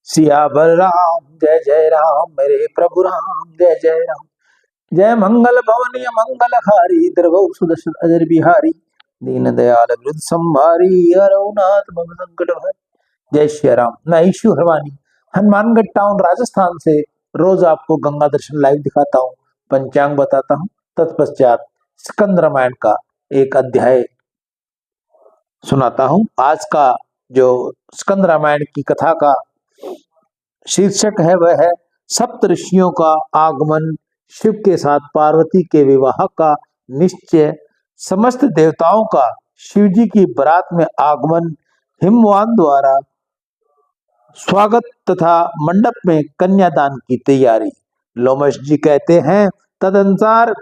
सियावर राम जय जय राम, मेरे प्रभु राम जय जय राम। जय मंगल भवनीय मंगलहारी, द्रवौ सुदर्शन अजर बिहारी, दीन दयाल वृद्ध संभारी, रघुनाथ मम संकट भारी। जय श्री राम। मैं ईशु हरवानी हनुमानगढ़ टाउन राजस्थान से रोज आपको गंगा दर्शन लाइव दिखाता हूँ, पंचांग बताता हूँ, तत्पश्चात स्कंद रामायण का एक अध्याय सुनाता हूँ। आज का जो स्कंद रामायण की कथा का शीर्षक है वह है सप्त ऋषियों का आगमन, शिव के साथ पार्वती के विवाह का निश्चय, समस्त देवताओं का शिव जी की बारात में आगमन, हिमवान द्वारा स्वागत तथा मंडप में कन्यादान की तैयारी। लोमश जी कहते हैं, तदनुसार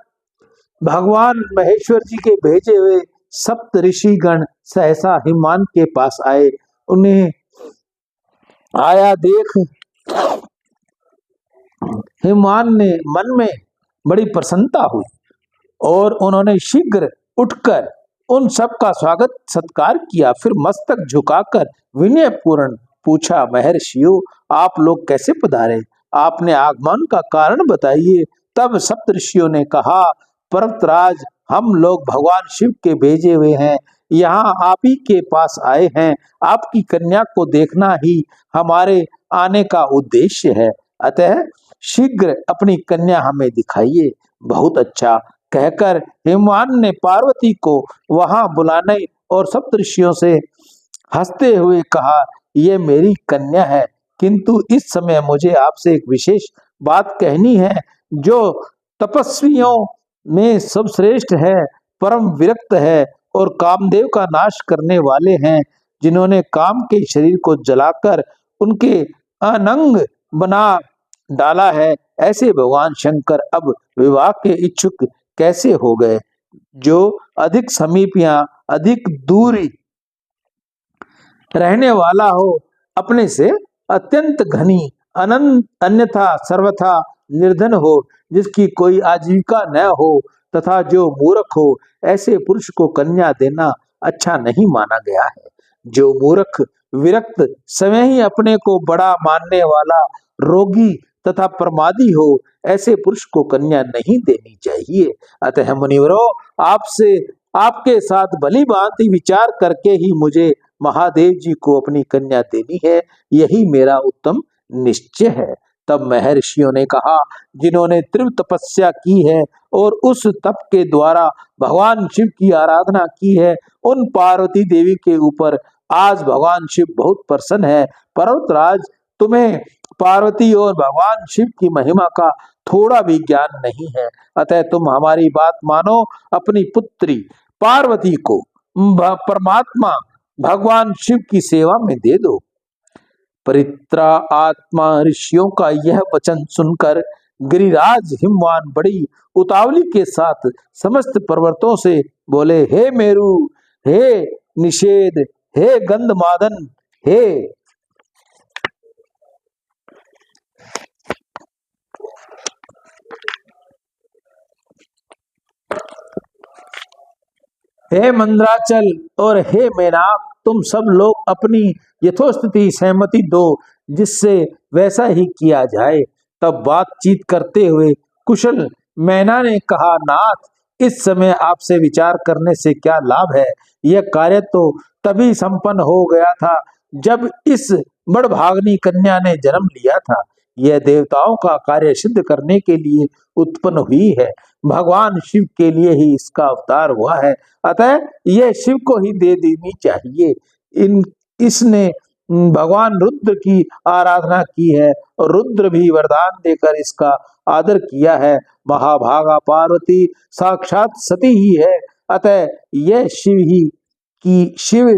भगवान महेश्वर जी के भेजे हुए सप्त ऋषिगण सहसा हिमवान के पास आए। उन्हें आया देख हिमवान ने मन में बड़ी प्रसन्नता हुई और उन्होंने शीघ्र उठकर उन सब का स्वागत सत्कार किया। फिर मस्तक झुकाकर विनय पूर्ण पूछा, महर्षियों आप लोग कैसे पधारे? आपने आगमन का कारण बताइए। तब सप्तऋषियों ने कहा, पर्वतराज हम लोग भगवान शिव के भेजे हुए हैं, यहाँ आप ही के पास आए हैं। आपकी कन्या को देखना ही हमारे आने का उद्देश्य है, अतः शीघ्र अपनी कन्या हमें दिखाइए। बहुत अच्छा कहकर हिमवान ने पार्वती को वहां बुलाने और सप्तऋषियों से हंसते हुए कहा, ये मेरी कन्या है, किंतु इस समय मुझे आपसे एक विशेष बात कहनी है। जो तपस्वियों में सबश्रेष्ठ है, परम विरक्त है और कामदेव का नाश करने वाले हैं, जिन्होंने काम के शरीर को जलाकर उनके अनंग बना डाला है, ऐसे भगवान शंकर अब विवाह के इच्छुक कैसे हो गए? जो अधिक समीप या अधिक दूरी रहने वाला हो, अपने से अत्यंत घनी, अनंत अन्यथा सर्वथा निर्धन हो, जिसकी कोई आजीविका न हो तथा जो मूर्ख हो, ऐसे पुरुष को कन्या देना अच्छा नहीं माना गया है। जो मूर्ख विरक्त, स्वयं ही अपने को बड़ा मानने वाला, रोगी तथा प्रमादी हो, ऐसे पुरुष को कन्या नहीं देनी चाहिए। अतः मुनिवरों, आपसे आपके साथ भली भांति विचार करके ही मुझे महादेव जी को अपनी कन्या देनी है, यही मेरा उत्तम निश्चय है। तब महर्षियों ने कहा, जिन्होंने तीव्र तपस्या की है और उस तप के द्वारा भगवान शिव की आराधना की है, उन पार्वती देवी के ऊपर आज भगवान शिव बहुत प्रसन्न है। पर्वतराज, तुम्हें पार्वती और भगवान शिव की महिमा का थोड़ा भी ज्ञान नहीं है, अतः तुम हमारी बात मानो, अपनी पुत्री पार्वती को परमात्मा भगवान शिव की सेवा में दे दो। परित्रा आत्मा ऋषियों का यह वचन सुनकर गिरिराज हिमवान बड़ी उतावली के साथ समस्त पर्वतों से बोले, हे मेरु, हे निषेध, हे गंधमादन, हे मंद्राचल और हे मेनाक, तुम सब लोग अपनी यथोस्थिति सहमति दो, जिससे वैसा ही किया जाए। तब बातचीत करते हुए कुशल मैना ने कहा, नाथ, इस समय आपसे विचार करने से क्या लाभ है? यह कार्य तो तभी संपन्न हो गया था जब इस बड़भागनी कन्या ने जन्म लिया था। यह देवताओं का कार्य सिद्ध करने के लिए उत्पन्न हुई है, भगवान शिव के लिए ही इसका अवतार हुआ है, अतः यह शिव को ही दे देनी चाहिए। इसने भगवान रुद्र की आराधना की है और रुद्र भी वरदान देकर इसका आदर किया है। महाभागा पार्वती साक्षात सती ही है, अतः यह शिव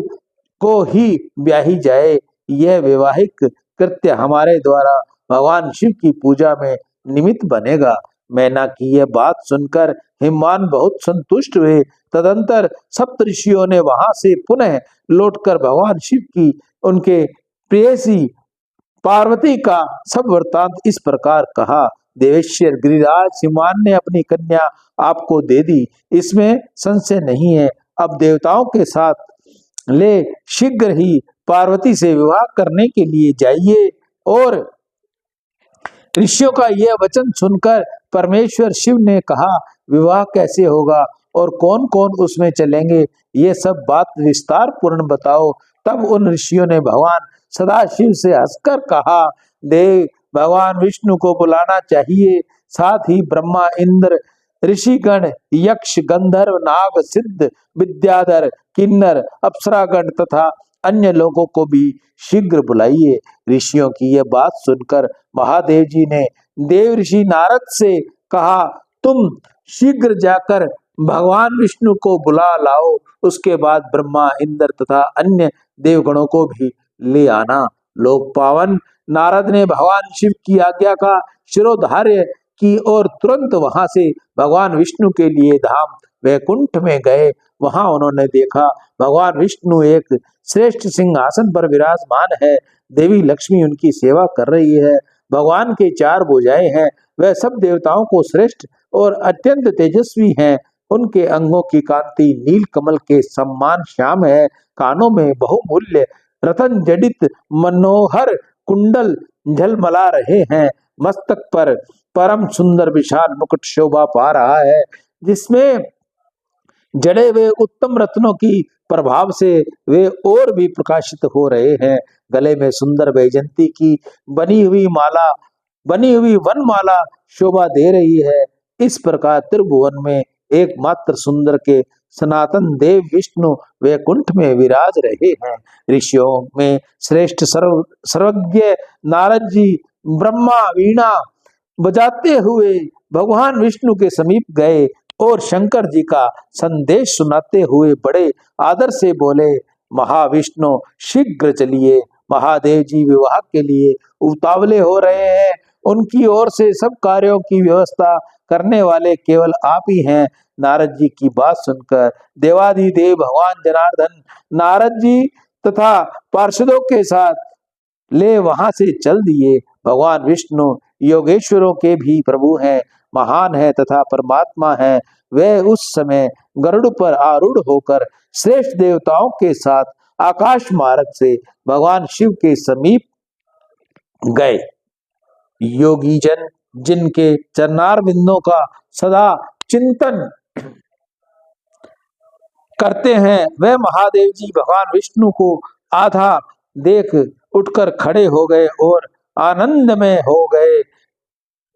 को ही ब्याही जाए। यह वैवाहिक कृत्य हमारे द्वारा भगवान शिव की पूजा में निमित्त बनेगा। मैना की यह बात सुनकर हिमवान बहुत संतुष्ट हुए। तदंतर सप्तऋषियों ने वहां से पुनः लौटकर भगवान शिव की उनके प्रेयसी पार्वती का सब वृत्तांत इस प्रकार कहा। देवेश्वर गिरिराज, हिमवान ने अपनी कन्या आपको दे दी, इसमें संशय नहीं है। अब देवताओं के साथ ले शीघ्र ही पार्वती से विवाह करने के लिए जाइए। और ऋषियों का यह वचन सुनकर परमेश्वर शिव ने कहा, विवाह कैसे होगा और कौन कौन उसमें चलेंगे, ये सब बात विस्तार पूर्ण बताओ। तब उन ऋषियों ने भगवान सदाशिव से हंसकर कहा, देव, भगवान विष्णु को बुलाना चाहिए। साथ ही ब्रह्मा, इंद्र, ऋषिगण, यक्ष, गंधर्व, नाग, सिद्ध, विद्याधर, किन्नर, अप्सरागण तथा अन्य लोगों को भी शीघ्र बुलाइए। ऋषियों की यह बात सुनकर महादेव जी ने देव ऋषि नारद से कहा, तुम शीघ्र जाकर भगवान विष्णु को बुला लाओ। उसके बाद ब्रह्मा, इंद्र तथा अन्य देवगणों को भी ले आना। लोक पावन नारद ने भगवान शिव की आज्ञा का शिरोधार्य की और तुरंत वहां से भगवान विष्णु के लिए धाम वैकुंठ में गए। वहां उन्होंने देखा भगवान विष्णु एक श्रेष्ठ सिंहासन पर विराजमान है। देवी लक्ष्मी उनकी सेवा कर रही है। भगवान के 4 भुजाएं हैं। वह सब देवताओं को श्रेष्ठ और अत्यंत तेजस्वी हैं। उनके अंगों की कांति नील कमल के समान श्याम है। कानों में बहुमूल्य रतन जडित मनोहर कुंडल झलमला रहे हैं। मस्तक पर परम सुंदर विशाल मुकुट शोभा पा रहा है, जिसमें जड़े हुए उत्तम रत्नों की प्रभाव से वे और भी प्रकाशित हो रहे हैं। गले में सुंदर वैजयंती की बनी हुई वनमाला शोभा दे रही है। इस प्रकार त्रिभुवन में एकमात्र सुंदर के सनातन देव विष्णु वैकुंठ में विराज रहे हैं। ऋषियों में श्रेष्ठ सर्वज्ञ नारद जी ब्रह्मा वीणा बजाते हुए भगवान विष्णु के समीप गए और शंकर जी का संदेश सुनाते हुए बड़े आदर से बोले, महाविष्णु शीघ्र चलिए। महादेव जी विवाह के लिए उतावले हो रहे हैं। उनकी ओर से सब कार्यों की व्यवस्था करने वाले केवल आप ही हैं। नारद जी की बात सुनकर देवाधिदेव भगवान जनार्दन नारद जी तथा पार्षदों के साथ ले वहां से चल दिए। भगवान विष्णु योगेश्वरों के भी प्रभु हैं, महान है तथा परमात्मा है। वे उस समय गरुड़ पर आरूढ़ होकर श्रेष्ठ देवताओं के साथ आकाश मार्ग से भगवान शिव के समीप गए। योगी जन जिनके चरणार बिंदों का सदा चिंतन करते हैं, वे महादेव जी भगवान विष्णु को आधा देख उठकर खड़े हो गए और आनंद में हो गए।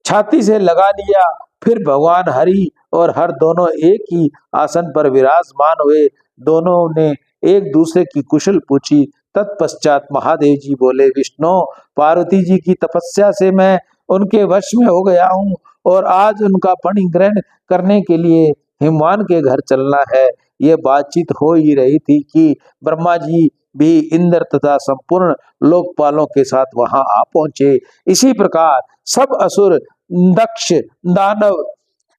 छाती से लगा लिया। फिर भगवान हरि और हर दोनों एक ही आसन पर विराजमान हुए। दोनों ने एक दूसरे की कुशल पूछी। तत्पश्चात महादेव जी बोले, विष्णु, पार्वती जी की तपस्या से मैं उनके वश में हो गया हूँ और आज उनका पाणी ग्रहण करने के लिए हिमवान के घर चलना है। ये बातचीत हो ही रही थी कि ब्रह्मा जी भी इंद्र तथा संपूर्ण लोकपालों के साथ वहां आ पहुंचे। इसी प्रकार सब असुर, दक्ष, दानव,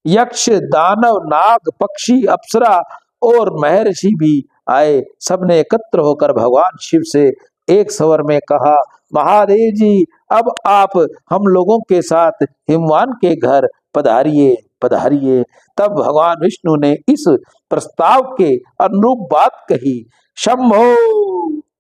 यक्ष, दानव, नाग, पक्षी, अप्सरा और महर्षि भी आए। सबने एकत्र होकर भगवान शिव से एक स्वर में कहा, महादेव जी, अब आप हम लोगों के साथ हिमवान के घर पधारिए पधारिए। तब भगवान विष्णु ने इस प्रस्ताव के अनुरूप बात कही, शंभो,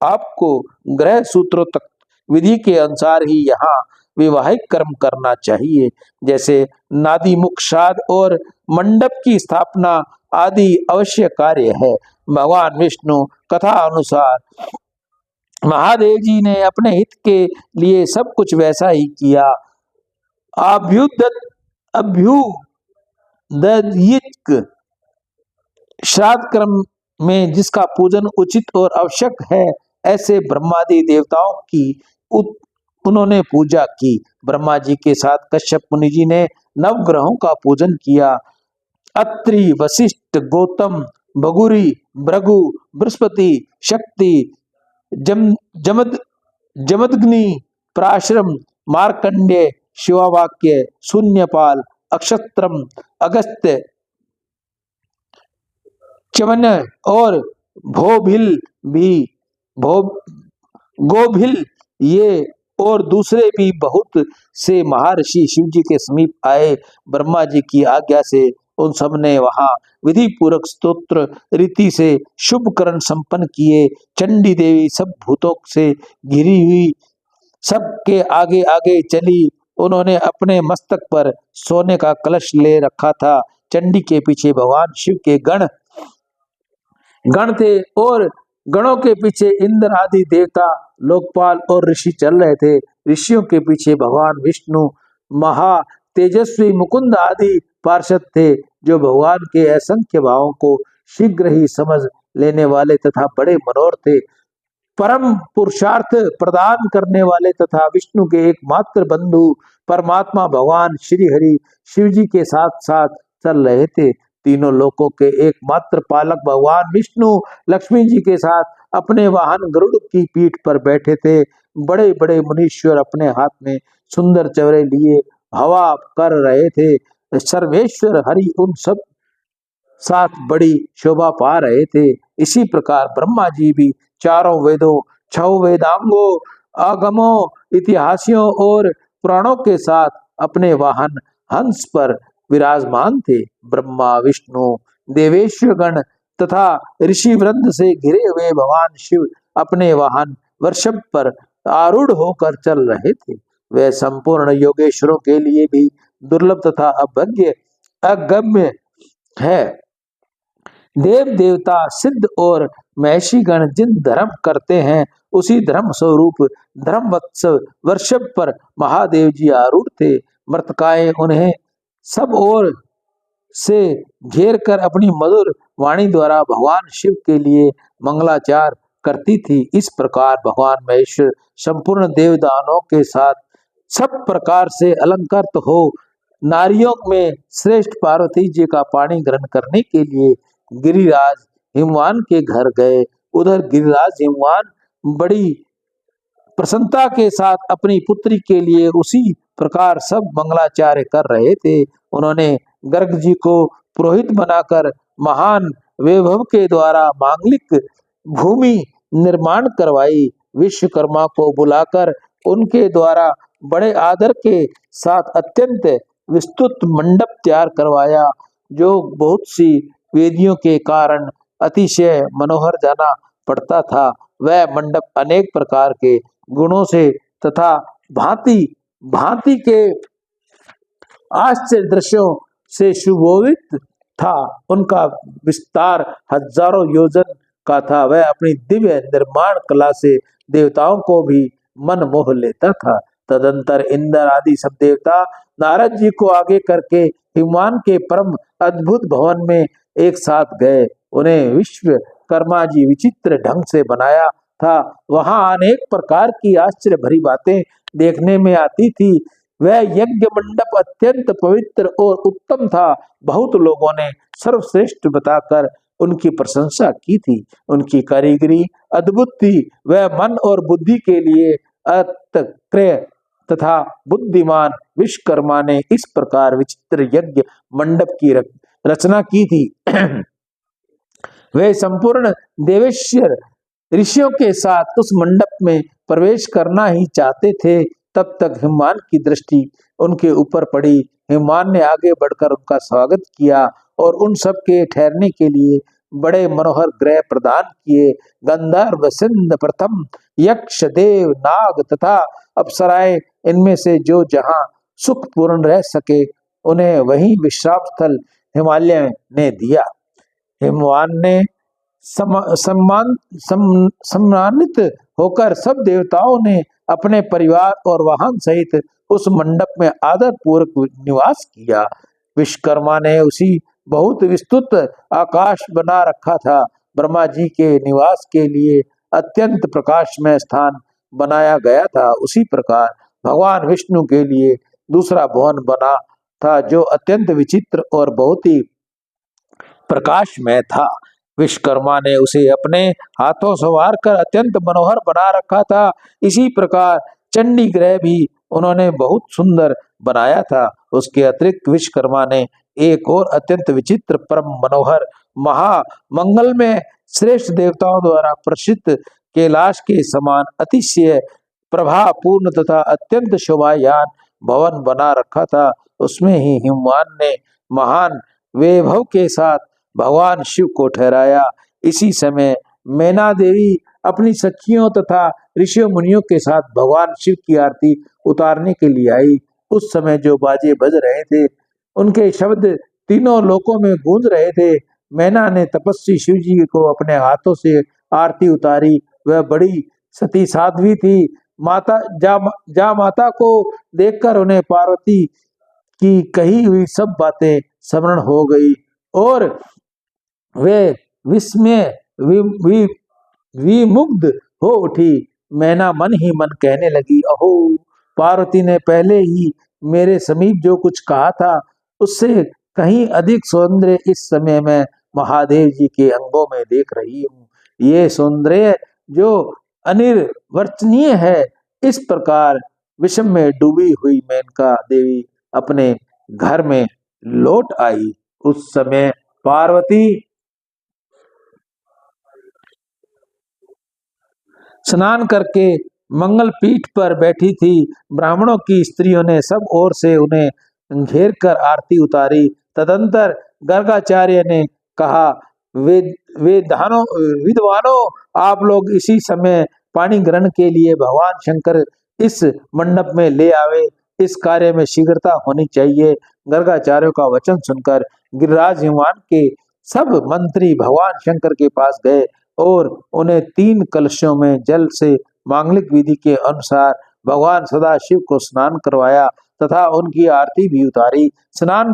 आपको ग्रह सूत्रों तक विधि के अनुसार ही यहाँ वैवाहिक कर्म करना चाहिए। जैसे नादी मुख श्राद्ध और मंडप की स्थापना आदि अवश्य कार्य है। भगवान विष्णु कथा अनुसार महादेव जी ने अपने हित के लिए सब कुछ वैसा ही किया। अभ्युदयिक श्राद्ध कर्म में जिसका पूजन उचित और आवश्यक है, ऐसे ब्रह्मादि देवताओं की उन्होंने पूजा की। ब्रह्मा जी के साथ कश्यप मुनि जी ने नवग्रहों का पूजन किया। अत्रि, वशिष्ठ, गौतम, भगुरी, भृगु, बृहस्पति, शक्ति, जमदग्नि, पराशरम, मार्कंडेय, शिवावाक्य, शून्यपाल, अक्षत्रम, अगस्त्य, च्यवन और गोभिल ये और दूसरे भी बहुत से महर्षि शिव जी के समीप आए। ब्रह्मा जी की आज्ञा से उन सब ने वहां विधि पूर्वक स्तोत्र रीति से शुभ करण संपन्न किए। चंडी देवी सब भूतों से घिरी हुई सबके आगे आगे चली। उन्होंने अपने मस्तक पर सोने का कलश ले रखा था। चंडी के पीछे भगवान शिव के गण थे और गणों के पीछे इंद्र आदि देवता, लोकपाल और ऋषि चल रहे थे। ऋषियों के पीछे भगवान विष्णु, महा तेजस्वी मुकुंद आदि पार्षद थे, जो भगवान के असंख्य भावों को शीघ्र ही समझ लेने वाले तथा बड़े मनोहर थे। परम पुरुषार्थ प्रदान करने वाले तथा विष्णु के एकमात्र बंधु परमात्मा भगवान श्री हरि शिव जी के साथ साथ चल रहे थे। तीनों लोकों के एकमात्र पालक भगवान विष्णु लक्ष्मी जी के साथ अपने वाहन गरुड़ की पीठ पर बैठे थे। बड़े बड़े मुनीश्वर अपने हाथ में सुंदर चवरे लिए हवा कर रहे थे। सर्वेश्वर हरि उन सब साथ बड़ी शोभा पा रहे थे। इसी प्रकार ब्रह्मा जी भी चारों वेदों, छह वेदांगों, आगमों, इतिहासियों और पुराणों के साथ अपने वाहन हंस पर विराजमान थे। ब्रह्मा, विष्णु, देवेश्वर गण तथा ऋषि वृंद से घिरे हुए भगवान शिव अपने वाहन वृषभ पर आरूढ़ होकर चल रहे थे। वे संपूर्ण योगेश्वरों के लिए भी दुर्लभ तथा अगम्य है। देव देवता, सिद्ध और महर्षि गण जिन धर्म करते हैं, उसी धर्म स्वरूप धर्मवत्स वृषभ पर महादेव जी आरूढ़ थे। मृतकाएं उन्हें सब ओर से घेर कर अपनी मधुर वाणी द्वारा भगवान शिव के लिए मंगलाचार करती थी। इस प्रकार भगवान महेश्वर संपूर्ण देवदानों के साथ सब प्रकार से अलंकृत हो नारियों में श्रेष्ठ पार्वती जी का पानी ग्रहण करने के लिए गिरिराज हिमवान के घर गए। उधर गिरिराज हिमवान बड़ी प्रसन्नता के साथ अपनी पुत्री के लिए उसी प्रकार सब मंगलाचार्य कर रहे थे। उन्होंने गर्ग जी को पुरोहित बनाकर महान वैभव के द्वारा मांगलिक भूमि निर्माण करवाई। विश्वकर्मा को बुलाकर उनके द्वारा बड़े आदर के साथ अत्यंत विस्तृत मंडप तैयार करवाया, जो बहुत सी वेदियों के कारण अतिशय मनोहर जाना पड़ता था। वह मंडप अनेक प्रकार के गुणों से तथा भांति भांति के आश्चर्य दृश्यों से सुशोभित था। उनका विस्तार हजारों योजन का था। वह अपनी दिव्य निर्माण कला से देवताओं को भी मन मोह लेता था। तदंतर इंद्र आदि सब देवता नारद जी को आगे करके हिमवान के परम अद्भुत भवन में एक साथ गए। उन्हें विश्वकर्मा जी विचित्र ढंग से बनाया था। वहां अनेक प्रकार की आश्चर्य भरी बातें देखने में आती थी। वह यज्ञ मंडप अत्यंत पवित्र और उत्तम था। बहुत लोगों ने सर्वश्रेष्ठ बताकर उनकी प्रशंसा की थी। उनकी कारीगरी अद्भुत थी। वह मन और बुद्धि के लिए अतक्रय तथा बुद्धिमान विश्वकर्मा ने इस प्रकार विचित्र यज्ञ मंडप की रचना की थी। वे संपूर्ण देवेश्वर ऋषियों के साथ उस मंडप में प्रवेश करना ही चाहते थे। तब तक हिमवान की दृष्टि उनके ऊपर पड़ी। हिमवान ने आगे बढ़कर उनका स्वागत किया और उन सब के ठहरने के लिए बड़े मनोहर गृह प्रदान किए। गंधर्व, सिंध, प्रथम, यक्ष, देव, नाग तथा अप्सराएं, इनमें से जो जहां सुखपूर्ण रह सके, उन्हें वही विश्राम स्थल हिमालय ने दिया। हिमवान ने सम्मानित होकर सब देवताओं ने अपने परिवार और वाहन सहित उस मंडप में आदर पूर्वक निवास किया। विश्वकर्मा ने उसी बहुत विस्तृत आकाश बना रखा था। ब्रह्मा जी के निवास के लिए अत्यंत प्रकाशमय स्थान बनाया गया था। उसी प्रकार भगवान विष्णु के लिए दूसरा भवन बना था, जो अत्यंत विचित्र और बहुत ही प्रकाशमय था। विश्वकर्मा ने उसे अपने हाथों संवार कर अत्यंत मनोहर बना रखा था। इसी प्रकार चंडी ग्रह भी उन्होंने बहुत सुंदर बनाया था। उसके अतिरिक्त विश्वकर्मा ने एक और अत्यंत विचित्र परम मनोहर महामंगल में श्रेष्ठ देवताओं द्वारा प्रसिद्ध कैलाश के समान अतिशय प्रभापूर्ण तथा अत्यंत शोभायान भवन बना रखा था। उसमें ही हिमवान ने महान वैभव के साथ भगवान शिव को ठहराया। इसी समय मैना देवी अपनी सखियों तथा ऋषियों मुनियों के साथ भगवान शिव की आरती उतारने के लिए आई। उस समय जो बाजे बज रहे थे उनके शब्द तीनों लोकों में गूंज रहे थे। मैना ने तपस्वी शिव जी को अपने हाथों से आरती उतारी। वह बड़ी सती साध्वी थी। माता जा माता को देखकर उन्हें पार्वती की कही हुई सब बातें स्मरण हो गई और वे विस्मय वि, वि, विमुग्ध हो उठी। मैना मन ही मन कहने लगी, अहो, पार्वती ने पहले ही मेरे समीप जो कुछ कहा था उससे कहीं अधिक सौंदर्य इस समय मैं महादेव जी के अंगों में देख रही हूँ। ये सौंदर्य जो अनिर्वचनीय है। इस प्रकार विषम में डूबी हुई मेनका देवी अपने घर में लौट आई। उस समय पार्वती स्नान करके मंगल पीठ पर बैठी थी। ब्राह्मणों की स्त्रियों ने सब ओर से उन्हें घेर कर आरती उतारी। तदंतर गर्गाचार्य ने कहा, विद्वानों, आप लोग इसी समय पानी ग्रहण के लिए भगवान शंकर इस मंडप में ले आवे। इस कार्य में शीघ्रता होनी चाहिए। गर्गाचार्यों का वचन सुनकर गिरिराज हिमवान के सब मंत्री भगवान शंकर के पास गए और उन्हें 3 कलशों में जल से मांगलिक विधि के अनुसार भगवान सदाशिव को स्नान करवाया तथा उनकी आरती भी उतारी। स्नान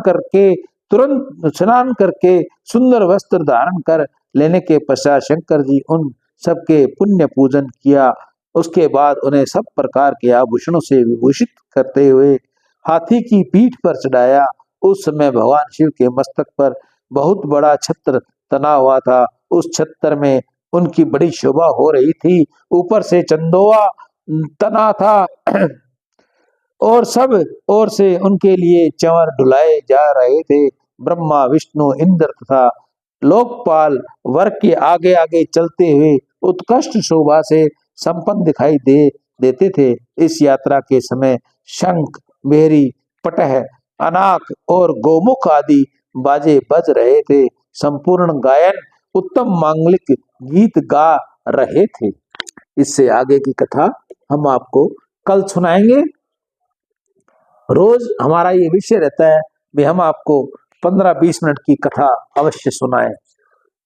करके सुंदर वस्त्र धारण कर लेने के पश्चात शंकर जी उन सबके पुण्य पूजन किया। उसके बाद उन्हें सब प्रकार के आभूषणों से विभूषित करते हुए हाथी की पीठ पर चढ़ाया। उस समय भगवान शिव के मस्तक पर बहुत बड़ा छत्र तना हुआ था। उस छत्र में उनकी बड़ी शोभा हो रही थी। ऊपर से चंदोआ तना था और सब ओर से उनके लिए चंवर डुलाए जा रहे थे। ब्रह्मा, विष्णु, इंद्र तथा लोकपाल वर्ग के आगे आगे चलते हुए उत्कृष्ट शोभा से संपन्न दिखाई देते थे। इस यात्रा के समय शंख, बेरी, पटह, अनाक और गोमुख आदि बाजे बज रहे थे। संपूर्ण गायन उत्तम मांगलिक गीत गा रहे थे। इससे आगे की कथा हम आपको कल सुनाएंगे। रोज हमारा ये विषय रहता है कि हम आपको 15-20 मिनट की कथा अवश्य सुनाएं।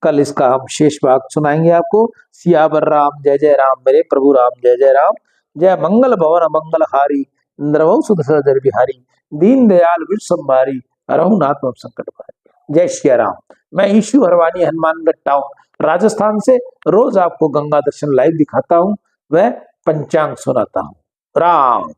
कल इसका हम शेष भाग सुनाएंगे आपको। सियावर राम, जय जय राम, मेरे प्रभु राम, जय जय राम। जय मंगल भवन मंगलहारी, इंद्रवौ सुधर बिहारी, दीन दयाल विश्व संभारी, रघुनाथ संकट भारी। जय श्री राम। मैं ईशु हरवानी, हनुमानगढ़ टाउन, राजस्थान से रोज आपको गंगा दर्शन लाइव दिखाता हूँ, वह पंचांग सुनाता हूँ। राम।